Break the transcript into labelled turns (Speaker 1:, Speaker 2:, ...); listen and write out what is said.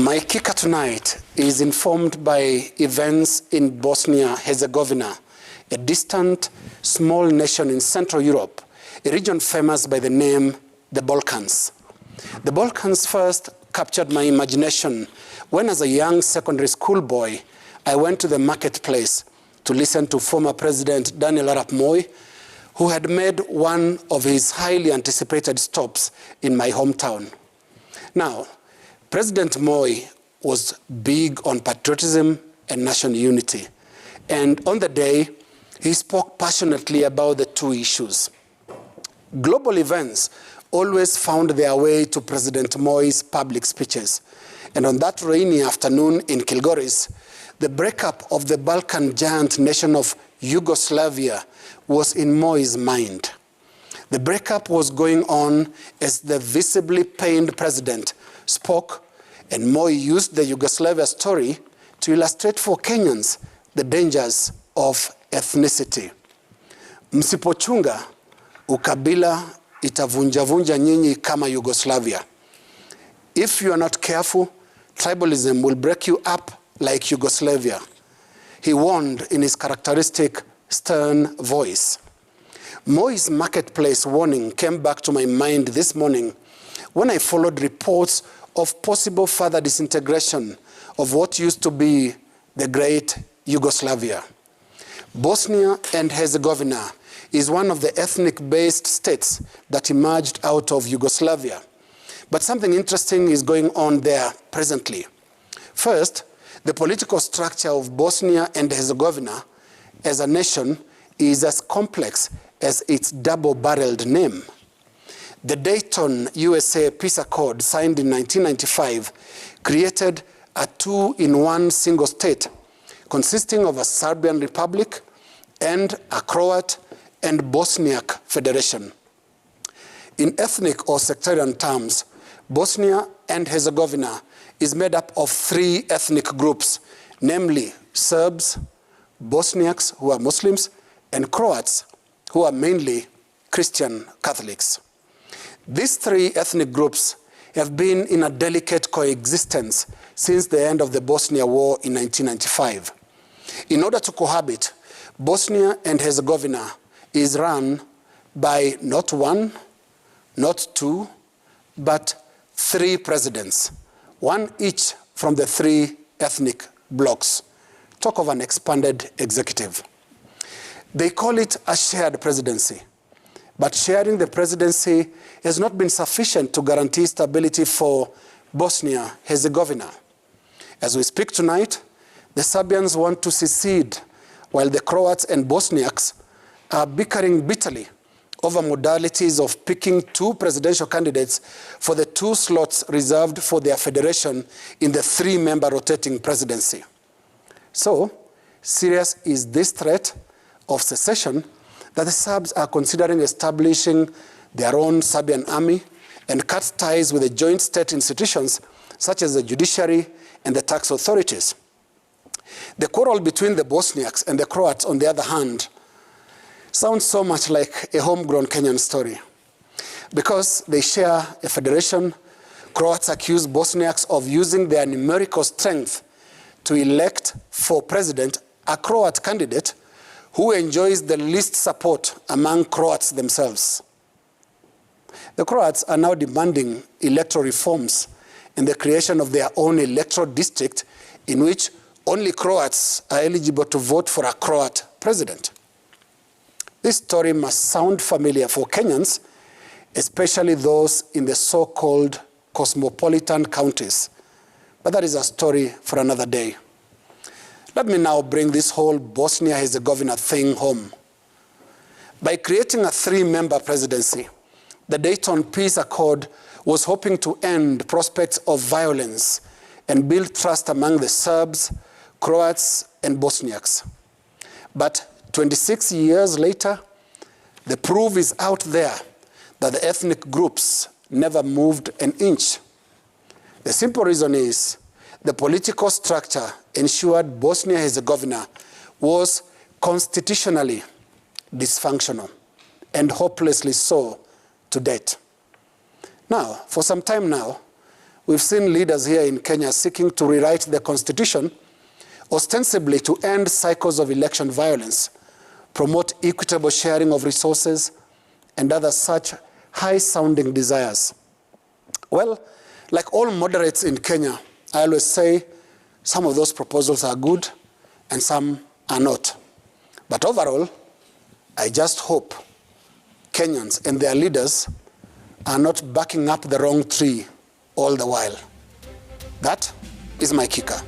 Speaker 1: My kicker tonight is informed by events in Bosnia-Herzegovina, a distant, small nation in Central Europe, a region famous by the name the Balkans. The Balkans first captured my imagination when, as a young secondary school boy, I went to the marketplace to listen to former President Daniel Arap Moi, who had made one of his highly anticipated stops in my hometown. Now, President Moi was big on patriotism and national unity. And on the day, he spoke passionately about the two issues. Global events always found their way to President Moi's public speeches. And on that rainy afternoon in Kilgoris, the breakup of the Balkan giant nation of Yugoslavia was in Moi's mind. The breakup was going on as the visibly pained president spoke, and Moi used the Yugoslavia story to illustrate for Kenyans the dangers of ethnicity. Msipochunga, ukabila itavunja nyinyi kama Yugoslavia. If you are not careful, tribalism will break you up like Yugoslavia, he warned in his characteristic stern voice. Moi's marketplace warning came back to my mind this morning when I followed reports of possible further disintegration of what used to be the great Yugoslavia. Bosnia and Herzegovina is one of the ethnic-based states that emerged out of Yugoslavia. But something interesting is going on there presently. First, the political structure of Bosnia and Herzegovina as a nation is as complex as its double-barreled name. The Dayton, USA Peace Accord, signed in 1995, created a two-in-one single state consisting of a Serbian Republic and a Croat and Bosniak Federation. In ethnic or sectarian terms, Bosnia and Herzegovina is made up of three ethnic groups, namely Serbs, Bosniaks, who are Muslims, and Croats, who are mainly Christian Catholics. These three ethnic groups have been in a delicate coexistence since the end of the Bosnia War in 1995. In order to cohabit, Bosnia and Herzegovina is run by not one, not two, but three presidents, one each from the three ethnic blocs. Talk of an expanded executive. They call it a shared presidency, but sharing the presidency has not been sufficient to guarantee stability for Bosnia-Herzegovina. As we speak tonight, the Serbians want to secede, while the Croats and Bosniaks are bickering bitterly over modalities of picking two presidential candidates for the two slots reserved for their federation in the three-member rotating presidency. So, serious is this threat of secession that the Serbs are considering establishing their own Serbian army and cut ties with the joint state institutions such as the judiciary and the tax authorities. The quarrel between the Bosniaks and the Croats, on the other hand, sounds so much like a homegrown Kenyan story. Because they share a federation, Croats accuse Bosniaks of using their numerical strength to elect for president a Croat candidate who enjoys the least support among Croats themselves. The Croats are now demanding electoral reforms and the creation of their own electoral district in which only Croats are eligible to vote for a Croat president. This story must sound familiar for Kenyans, especially those in the so-called cosmopolitan counties. But that is a story for another day. Let me now bring this whole Bosnia-Herzegovina thing home. By creating a three-member presidency, the Dayton Peace Accord was hoping to end prospects of violence and build trust among the Serbs, Croats, and Bosniaks. But 26 years later, the proof is out there that the ethnic groups never moved an inch. The simple reason is the political structure ensured Bosnia-Herzegovina was constitutionally dysfunctional, and hopelessly so to date. Now, for some time now, we've seen leaders here in Kenya seeking to rewrite the constitution, ostensibly to end cycles of election violence, promote equitable sharing of resources, and other such high-sounding desires. Well, like all moderates in Kenya, I always say some of those proposals are good and some are not. But overall, I just hope Kenyans and their leaders are not backing up the wrong tree all the while. That is my kicker.